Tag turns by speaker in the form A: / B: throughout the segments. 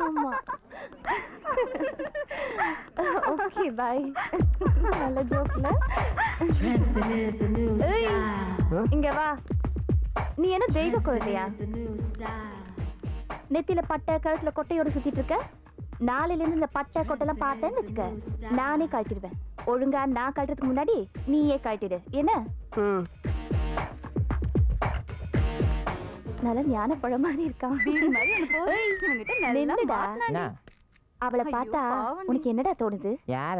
A: ஆமா. Okay bye. நல்ல ஜோக்ல. இங்க வா. நீ என்ன தெய்வ குழந்தையா? நெத்தியில பட்டை கழுத்துல கொட்டையோட சுத்திட்டு இருக்க. நாளையில இருந்து இந்த பட்டை கொட்டைலாம் பார்த்தேன்னு வச்சுக்க, நானே கழட்டிடுவேன். ஒழுங்கா நான் கழட்டுறதுக்கு முன்னாடி நீயே கழட்டிடு. என்ன? நல்ல ஞான பழமாரி இருக்கான். அவளை பார்த்தா உனக்கு என்னடா தோணுது?
B: யார?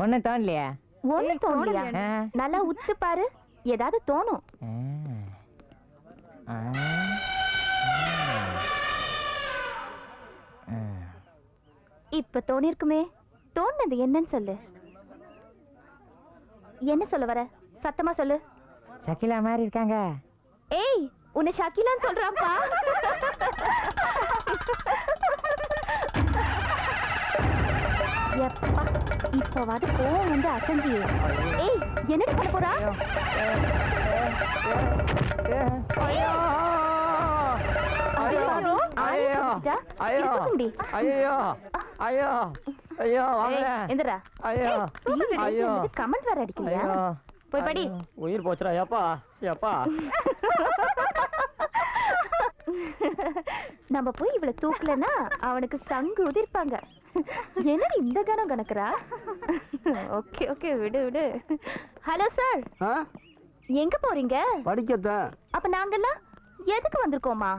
B: ஒண்ணு தோணலையா?
A: ஒண்ணு தோணலையா? நல்லா உத்து பாரு, ஏதாவது தோணும். இப்ப தோணிருக்குமே, தோணுது என்னன்னு சொல்லு. என்ன சொல்ல வர? சத்தமா சொல்லு.
B: ஷகிலா மாதிரி இருக்காங்க.
A: ஏய், உன்னை ஷகிலான்னு சொல்றாப்பா. எப்பா இப்பவாது கோவம் வந்து அசஞ்சியே. ஏய், என்னடி பண்ண போறா?
B: ஐயோ ஐயோ ஐயோ ஐயோ ஐயோ ஐயோ
A: எந்திரா.
B: ஐயோ ஐயோ
A: கமெண்ட் வேற அடிக்கலையா? போய் படி.
B: உயிர் போச்சுடா. ஏப்பா ஏப்பா.
A: நம்ம போய் இவளை தூக்கலன்னா அவனுக்கு சங்கு உதிர்ப்பாங்க. என்னடி இந்த கணம் கணக்குறா? ஓகே ஓகே, விடு விடு. ஹலோ சார், எங்க போறீங்க?
C: படிக்கத்தான்.
A: அப்ப நாங்கெல்லாம் எதுக்கு வந்திருக்கோமா?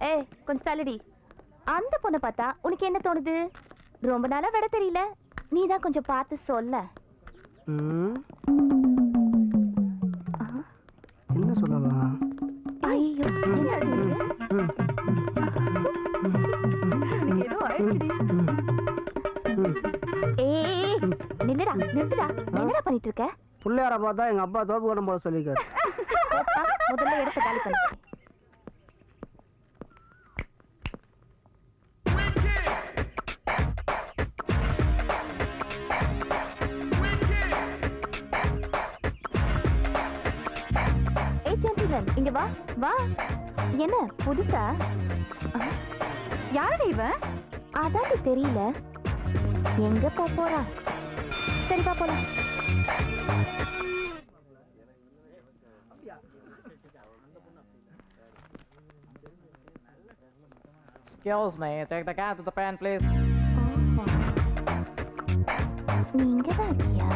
A: ஏய், கொஞ்சம் தள்ளுடி. அந்த பொண்ணை பார்த்தா உனக்கு என்ன தோணுது? ரொம்ப நாளா விட தெரியல, நீதான் கொஞ்சம் பார்த்து சொல்ல.
C: என்ன சொல்லலாம்?
A: ஐயோ, ஏய் நில்லுடா, நிறுத்துடா. என்னடா பண்ணிட்டு இருக்க?
C: புள்ளையார பார்த்தா எங்க அப்பா தோப்பு கடன் போட சொல்லிருக்காரு.
A: முதல்ல இடத்த காலி பண்ணு. இங்க வா வா. என்ன புதுசா? யாரு இவன்? அதான் தெரியல. எங்க போறா? சரி வா போலாம்.
B: Excuse me, take the car to the pen, please.
A: நீங்க தான் இருக்கியா?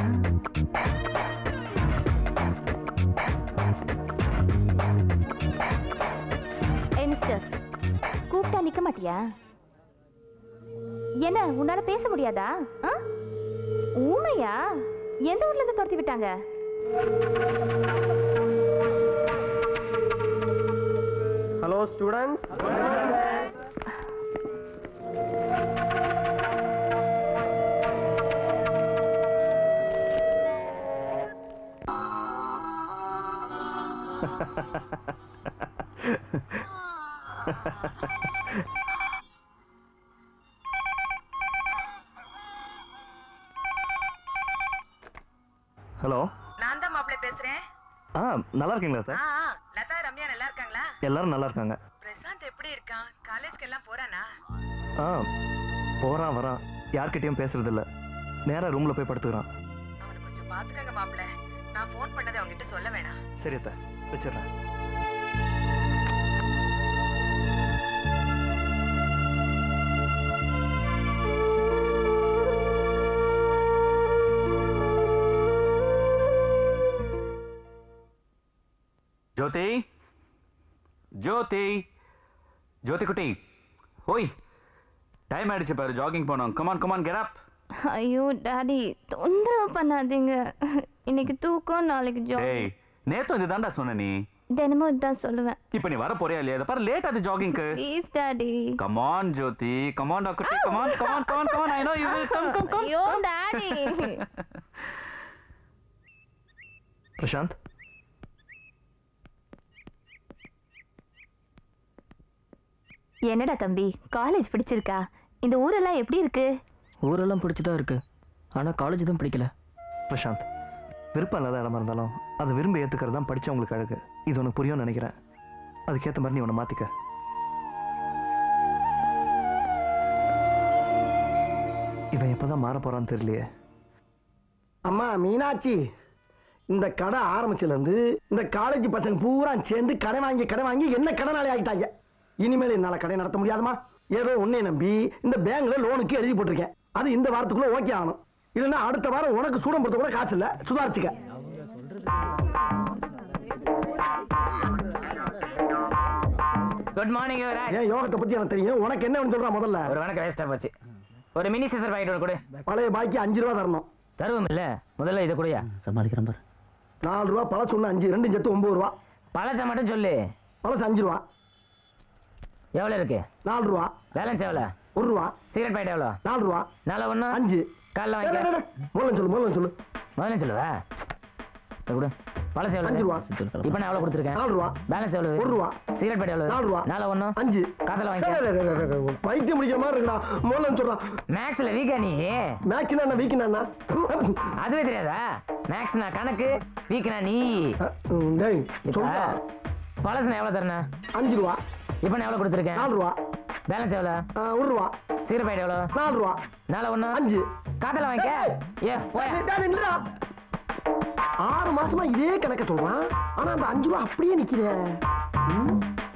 A: கூப்பிட்டா நிக்க மாட்டியா? என்ன உன்னால பேச முடியாதா? ஊமையா? எந்த ஊர்ல இருந்து துரத்தி விட்டாங்க?
C: Hello students.
D: ஹலோ,
E: நான் தான் மாப்பிள்ளை பேசுறேன்.
D: நல்லா இருக்கீங்களா சார்?
E: லதா ரம்யா நல்லா இருக்காங்களா?
D: எல்லாரும் நல்லா இருக்காங்க.
E: பிரசாந்த் எப்படி இருக்கான்? காலேஜ்க்கு எல்லாம் போறானா?
D: போறான் வரான், யார்கிட்டயும் பேசுறது இல்ல. நேரா ரூம்ல போய் படுத்துக்கிறான்.
E: அவனை கொஞ்சம் பாத்துக்கங்க மாப்பிள்ளை. நான் போன் பண்ணதை அவங்கிட்ட சொல்ல வேணாம்.
D: சரி அத்தை, வச்சிடுறேன்.
F: ஜோதி, ஜோதி, ஜோதி குட்டி, ஓய், டைம் ஆயிடுச்சு பாரு, ஜாகிங் போனோம். Come on come on, get up.
A: ஐயோ டாடி, தொந்தரவு பண்ணாதீங்க. இன்னைக்கு தூக்கம், நாளைக்கு ஜாகிங்.
F: நேத்து இதுதான்டா சொன்ன நீ.
A: தினமும் இதுதான் சொல்லுவேன்.
F: இப்ப நீ வர போறியா இல்லையா? பாரு லேட் ஆகுது ஜாகிங்க்கு.
A: Please daddy.
F: Come on Jothi, come on குட்டி, come on come on come on come on. I know you will come come come.
A: ஐயோ டாடி.
D: பிரசாந்த்,
A: என்னடா தம்பி, காலேஜ் பிடிச்சிருக்கா? இந்த ஊரெல்லாம் எப்படி இருக்கு?
G: ஊரெல்லாம் பிடிச்சுதான் இருக்கு, ஆனா காலேஜ் தான் பிடிக்கல.
D: பிரசாந்த், விருப்பம் இல்லாத இடமா இருந்தாலும் அதை விரும்பி ஏத்துக்கிறது தான் படிச்சவங்களுக்கு அழகு. இது உனக்கு புரியும்னு நினைக்கிறேன். அதுக்கேற்ற மாதிரி நீ உன்னை மாத்திக்க. இவன் எப்பதான் மாற போறான்னு தெரியலையே.
C: அம்மா மீனாட்சி, இந்த கடை ஆரம்பிச்சதுல இருந்து இந்த காலேஜ் பசங்க பூரா சேர்ந்து கடை வாங்கி என்ன கடனாளி ஆகிட்டாங்க. இனிமேல் என்னால கடை நடத்த முடியாதுமா. ஏதோ உன்னை நம்பி இந்த பேங்க்ல லோனுக்கு எழுதி போட்டிருக்கேன். அது இந்த வாரத்துக்குள்ள ஓகே ஆகணும். இல்லைன்னா அடுத்த வாரம் உனக்கு சூடம் போடுறது கூட காசு இல்ல. சுதாரிச்சுக்க.
B: Good morning Yuvaraj.
C: ஏன் யோகத்தை பத்தி எனக்கு தெரியும். உனக்கு என்ன சொல்றா? முதல்ல
B: ஒரு வணக்கம் வேஸ்டா போச்சு. ஒரு மினி சீசர் பாக்கெட் ஒன்று கொடு.
C: பழைய பாக்கி 5 ரூபா தரணும்.
B: தருவோம் இல்ல, முதல்ல இதை கொடுயா.
G: சமாளிக்கிறேன் பாரு.
C: 4 ரூபா பழசு ஒண்ணு 5, 2 சேர்த்து 9 ரூபா.
B: பழச மட்டும் சொல்லு.
C: பழசு 5 ரூபா.
B: எவ்வளவு இருக்கு?
C: 4 ரூபா.
B: பேலன்ஸ் எவ்வளவு?
C: 1 ரூபா.
B: சிகரெட் பாக்கெட் எவ்வளவு?
C: 4 ரூபா.
B: 4 1
C: 5.
B: காலைல வாங்கிக்க.
C: முதல்ல சொல்லு.
B: முதல்ல சொல்லுவா. கொடு. பழசு எவ்வளவு?
C: 5 ரூபா.
B: இப்போ நான் எவ்வளவு கொடுத்துருக்கேன்?
C: 4 ரூபா.
B: பேலன்ஸ் எவ்வளவு?
C: 1 ரூபா.
B: சிகரெட் பாக்கெட் எவ்வளவு?
C: 4 ரூபா.
B: 4 1
C: 5.
B: காதல வாங்கிக்க.
C: பைத்தியம் முடிக்கிற மாதிரி இருக்குடா. முதல்ல சொல்றான்.
B: மேக்ஸ்ல வீக்கா நீ?
C: மேக்ஸ்னா என்ன, வீக்னா
B: அதுவே தெரியாதா? மேக்ஸ்னா கணக்கு, வீக்னா நீ.
C: டேய் சொல்றா.
B: பழசுனா எவ்வளவு தரணும்?
C: 5 ரூபா.
B: இப்போ நான் எவ்வளவு கொடுத்துருக்கேன்?
C: 4 ரூபா.
B: பேலன்ஸ் எவ்வளவு?
C: 1 ரூபா.
B: சிகரெட் பாக்கெட் எவ்வளவு?
C: 4 ரூபா.
B: 4 1
C: 5.
B: காதல வாங்கிக்க. ஏ போயா.
C: 6 மாசமா இதே கணக்க சொல்றான். ஆனா அந்த 5 ரூபா அப்படியே நிக்கிற.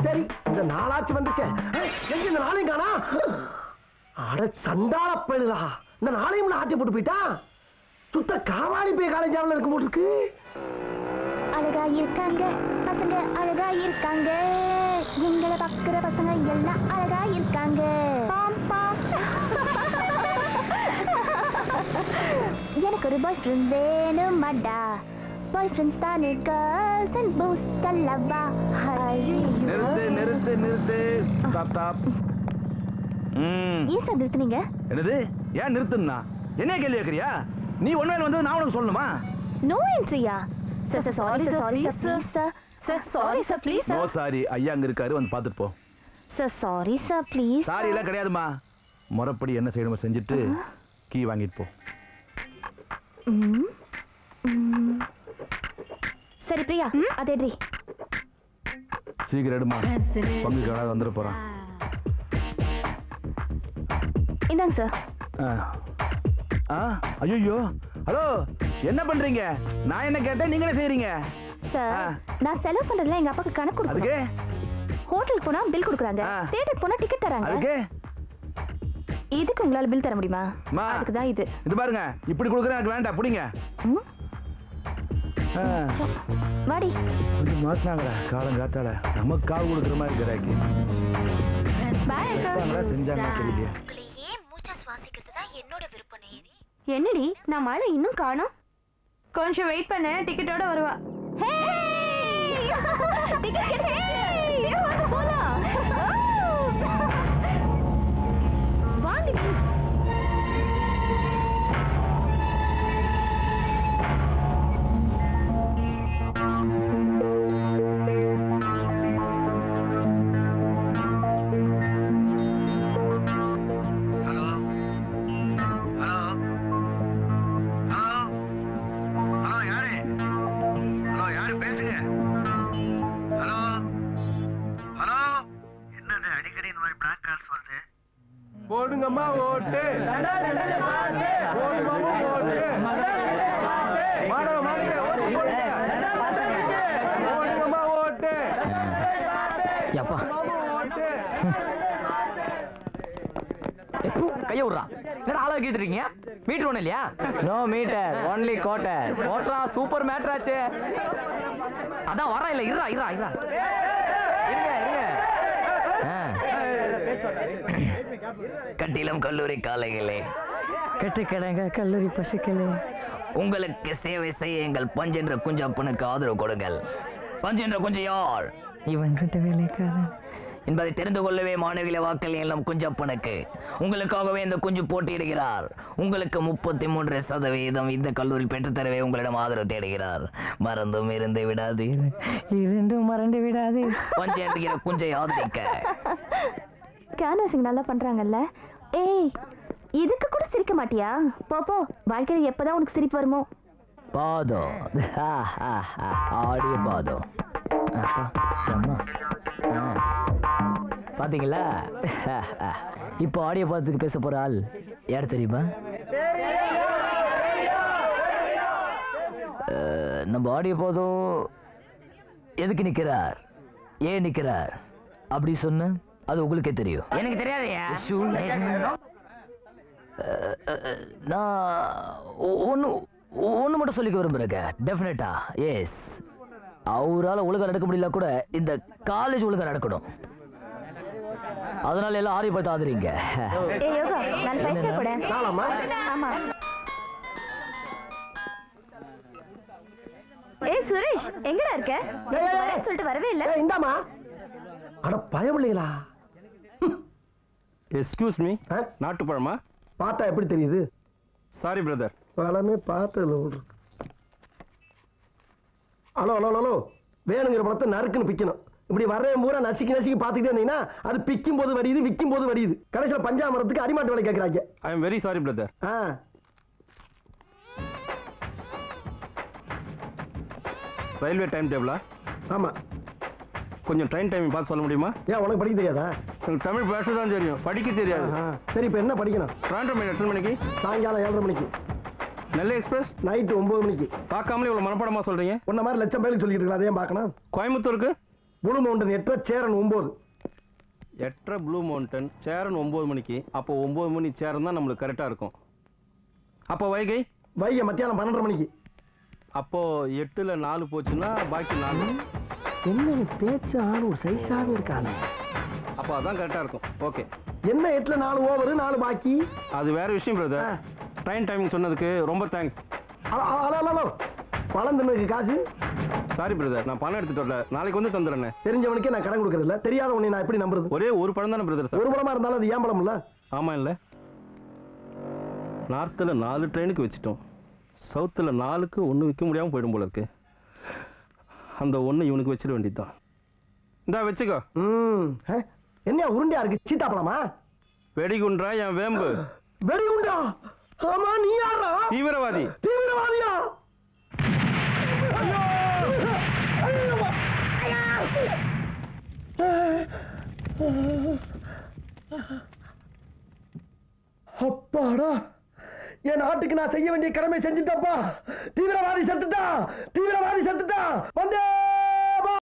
C: சரி, இந்த நாளாச்சு வந்துச்சு. எங்க இந்த நாளையும் காணா? அட சண்டாள பழுதா. இந்த நாளையும் ஆட்டி போட்டு போயிட்டா. சுத்த காவாலி போய் காலேஜாவில் இருக்கும் போட்டு இருக்கு.
A: அழகா இருக்காங்க பசங்க, அழகா இருக்காங்க. எங்களை பார்க்கிற பசங்க எல்லாம் அழகா இருக்காங்க. பாம் பாம். எனக்கு ஒரு பாய் ஃப்ரெண்ட் வேணுமாடா. பாய் ஃப்ரெண்ட்ஸ் தானே கேர்ள்ஸ் அண்ட் பூஸ் கல்லவா.
D: நிறுத்து. ஸ்டாப்.
A: ஏன் சார் நிறுத்துனீங்க?
D: என்னது? ஏன் நிறுத்துனா? என்ன கேள்வி கேக்குறியா? நீ ஒன்வேல வந்து நான் உனக்கு சொல்லணுமா?
A: நோ என்ட்ரியா? Sir sorry sir sorry sir please.
D: No sorry. ஐயா அங்க இருக்காரு, வந்து பாத்துட்டு போ.
A: Sir sorry sir please.
D: Sorry எல்லாம் கிடையாதுமா. முறைப்படி என்ன செய்யணுமோ செஞ்சுட்டு கீ வாங்கிட்டு போ.
A: சரி பிரியா, அதேடி
D: சீக்கிரம் எடுமா. பங்கு கடை வந்துட போறான்.
A: இந்தாங்க சார்.
D: ஐயோ, ஹலோ, என்ன பண்றீங்க? நான் என்ன கேட்டேன், நீங்க என்ன செய்றீங்க?
A: சார், நான் செலவு பண்றதுல எங்க அப்பாக்கு கணக்கு கொடுக்குறேன்.
D: அதுக்கு
A: ஹோட்டலுக்கு போனா பில் கொடுக்குறாங்க, தியேட்டருக்கு போனா டிக்கெட் தராங்க.
D: அதுக்கு
A: இதுக்கு உங்களால பில் தர முடியுமா? அதுக்கு தான் இது.
D: இது பாருங்க, இப்படி கொடுக்குறேன், எனக்கு வேண்டாம், புடிங்க.
A: வாடி.
D: மாத்தினாங்களா காலம் காத்தால? நமக்கு காவு கொடுக்குற மாதிரி இருக்கிறாக்கி.
A: பாய் அக்கா.
D: செஞ்சாங்க தெரியலையே.
A: ஏன் மூச்சா சுவாசிக்கிறது தான் என்னோட விருப்பம். என்னடி, நான் மழை இன்னும் காணோம். கொஞ்சம் வெயிட் பண்ணு, டிக்கெட்டோட வருவா. ஹே டிக்கெட் ஹே வாங்க போலாம். வாடி.
C: போடுங்கம்மா ஓட்டு. போடுங்கம்மா ஓட்டு.
B: யப்பா கைய விடுறான். என்னடா ஆளா கேட்டுருக்கீங்க? மீட்டர் ஒண்ணு இல்லையா? No meter, only quarter. கோட்டரா சூப்பர் மேட்டர் ஆச்சு. அதான் வரா இல்ல. இருடா இருடா இருடா.
G: கட்டிலம் கல்லூரி காலைகளே,
B: கெட்டுக்கிடங்க கல்லூரி பசுக்களே,
G: உங்களுக்கு சேவை செய்ய எங்கள் பஞ்சென்ற குஞ்சப்பனுக்கு ஆதரவு கொடுங்கள். பஞ்சென்ற குஞ்சு யார்?
B: இவன் கிட்ட வேலைக்காரன்
G: என்பதை தெரிந்து கொள்ளவே மாணவிகளை வாக்கள் எல்லாம் குஞ்சப்பனுக்கு. உங்களுக்காகவே இந்த குஞ்சு போட்டியிடுகிறார். உங்களுக்கு 33% இந்த கல்லூரி பெற்றுத்தரவே உங்களிடம் ஆதரவு தேடுகிறார். மறந்தும் இருந்து விடாதீர்,
B: இரண்டும் மறந்து விடாது.
G: பஞ்சு என்கிற குஞ்சை ஆதரிக்க.
A: கேன்வாசிங் நல்லா பண்றாங்கல்ல. ஏய், இதுக்கு கூட சிரிக்க மாட்டியா? போ போ, வாழ்க்கையில எப்பதான் உனக்கு சிரிப்பு வருமோ?
G: போதும். ஆடியோ போதும். பாத்தீங்களா? இப்போ ஆடியோ பாதத்துக்கு பேச போற ஆள் யார் தெரியுமா? நம்ம ஆடியோ போதும் எதுக்கு நிக்கிறார், ஏன் நிக்கிறார் அப்படி சொன்ன அது உங்களுக்கே தெரியும்.
B: எனக்கு தெரியாதையா?
G: நான் ஒண்ணு மட்டும் சொல்லிக்க விரும்புறேங்க. டெஃபினட்டா எஸ், அவரால் ஒழுங்கா நடக்க முடியல கூட இந்த காலேஜ் ஒழுங்கா நடக்கணும். அதனால எல்லாம் ஆரி பார்த்து ஆதரிங்க.
A: ஏய் சுரேஷ், எங்கடா இருக்க? சொல்லிட்டு வரவே இல்ல.
C: இந்தாமா. அட பயமில்லைங்களா?
H: எஸ்கியூஸ் மீ, நாட்டு பழமா?
C: பார்த்தா எப்படி தெரியுது?
H: Sorry brother.
C: பழமே பார்த்ததுல இருக்கு. ஹலோ ஹலோ ஹலோ, வேணுங்கிற பழத்தை நறுக்குன்னு பிக்கணும். இப்படி வர்றேன் பூரா நசுக்கி நசுக்கி பார்த்துக்கிட்டே இருந்தீங்கன்னா அது பிக்கும் போது வடியுது, விற்கும் போது வடியுது. கடைசியில் பஞ்சாமரத்துக்கு அடிமாட்டு வேலை கேட்கறாங்க.
H: I am very sorry brother. Railway time டேபிளா?
C: ஆமா.
H: கொஞ்சம் ட்ரெயின் டைமிங் பார்த்து சொல்ல முடியுமா?
C: ஏன் உனக்கு படிக்க தெரியாதா?
H: எனக்கு தமிழ் பேச தான் தெரியும், படிக்க தெரியாது.
C: சரி, இப்போ என்ன படிக்கணும்?
H: ட்ராண்டோ மெயில் எத்தனை மணிக்கு?
C: சாயங்காலம் 7:30 மணிக்கு.
H: நெல்லை எக்ஸ்பிரஸ்
C: நைட்டு 9 மணிக்கு.
H: பார்க்காமலே இவ்வளோ மனப்பாடமா சொல்றீங்க?
C: உன்ன மாதிரி லட்சம் பேருக்கு சொல்லிட்டு இருக்கலாம், அதையும் பார்க்கணும்.
H: கோயம்புத்தூருக்கு
C: blue mountain 8, Cheran 9.
H: 8 blue mountain, Cheran 9 மணிக்கு. அப்போ 9 மணி சேரன் தான் நம்மளுக்கு கரெக்டாக இருக்கும். அப்போ வைகை
C: மத்தியானம் 12:30 மணிக்கு.
H: அப்போ 8ல் 4 போச்சுன்னா பாக்கி 4.
C: என்ன பேச்சு ஆளு ஒரு சைஸாவே இருக்கானே.
H: அப்போ அதான் கரெக்டாக இருக்கும். ஓகே.
C: என்ன 8ல் 4 ஓவர், 4 பாக்கி?
H: அது வேற விஷயம் பிரதர். ட்ரெயின் டைமிங் சொன்னதுக்கு ரொம்ப தேங்க்ஸ்.
C: பழம் தின்னதுக்கு காசு?
H: சாரி பிரதர், நான் பணம் எடுத்துட்டு வரல, நாளைக்கு வந்து தந்துடுறேன்.
C: தெரிஞ்சவனுக்கே நான் கடன் கொடுக்கறது இல்ல, தெரியாத உன்னை நான் எப்படி நம்புறது?
H: ஒரே ஒரு பழம் தானே பிரதர்?
C: ஒரு பழமா இருந்தாலும் அது ஏன் பழம் இல்ல?
H: ஆமா இல்ல. நார்த்தில் 4 ட்ரெயினுக்கு வச்சுட்டோம், சவுத்தில் 4க்கு 1 விற்க முடியாமல் போயிடும் போல இருக்கு. அந்த 1 இவனுக்கு வச்சிட வேண்டியதுதான். இந்தா வச்சுக்கோ.
C: என்ன உருண்டியா இருக்கு? சீட்டா பழமா?
H: வெடிகுன்றா என் வேம்பு.
C: வெடிகுண்டா? ஆமா, நீ யாரா?
H: தீவிரவாதி.
C: தீவிரவாதியா? அப்பாடா, என் நாட்டுக்கு நான் செய்ய வேண்டிய கடமை செஞ்சுட்டப்பா. தீவிரவாதி செத்துட்டா, தீவிரவாதி செத்துட்டா. வந்தே